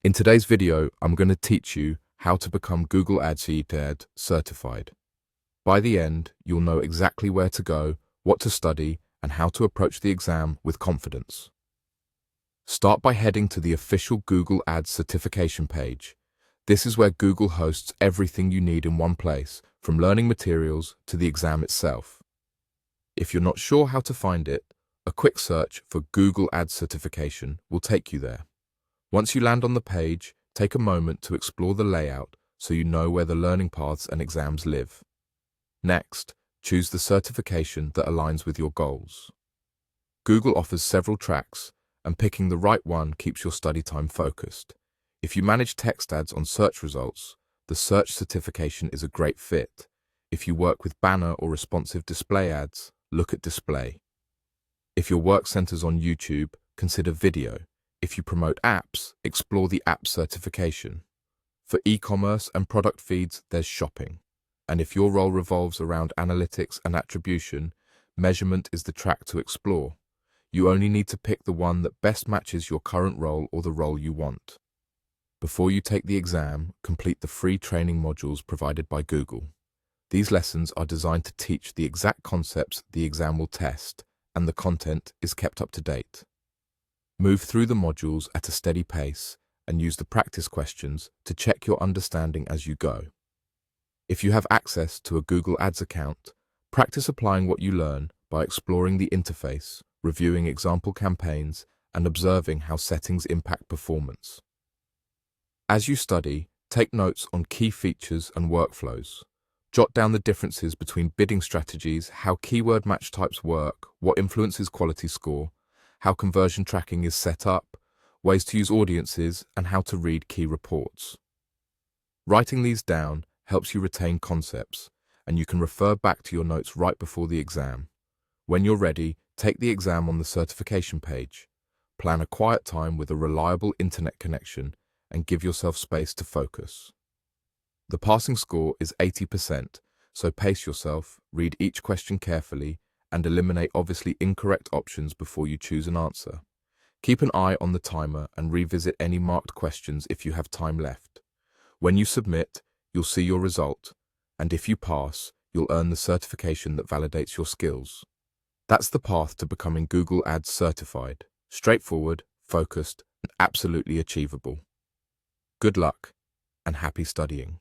In today's video, I'm going to teach you how to become Google Ads certified. By the end, you'll know exactly where to go, what to study, and how to approach the exam with confidence. Start by heading to the official Google Ads certification page. This is where Google hosts everything you need in one place, from learning materials to the exam itself. If you're not sure how to find it, a quick search for Google Ads certification will take you there. Once you land on the page, take a moment to explore the layout so you know where the learning paths and exams live. Next, choose the certification that aligns with your goals. Google offers several tracks, and picking the right one keeps your study time focused. If you manage text ads on search results, the search certification is a great fit. If you work with banner or responsive display ads, look at display. If your work centers on YouTube, consider video. If you promote apps, explore the app certification. For e-commerce and product feeds, there's shopping. And if your role revolves around analytics and attribution, measurement is the track to explore. You only need to pick the one that best matches your current role or the role you want. Before you take the exam, complete the free training modules provided by Google. These lessons are designed to teach the exact concepts the exam will test, and the content is kept up to date. Move through the modules at a steady pace and use the practice questions to check your understanding as you go. If you have access to a Google Ads account, practice applying what you learn by exploring the interface, reviewing example campaigns, and observing how settings impact performance. As you study, take notes on key features and workflows. Jot down the differences between bidding strategies, how keyword match types work, what influences quality score, how conversion tracking is set up, ways to use audiences, and how to read key reports. Writing these down helps you retain concepts, and you can refer back to your notes right before the exam. When you're ready, take the exam on the certification page. Plan a quiet time with a reliable internet connection and give yourself space to focus. The passing score is 80%, so pace yourself, read each question carefully, and eliminate obviously incorrect options before you choose an answer. Keep an eye on the timer and revisit any marked questions if you have time left. When you submit, you'll see your result, and if you pass, you'll earn the certification that validates your skills. That's the path to becoming Google Ads certified. Straightforward, focused, and absolutely achievable. Good luck, and happy studying.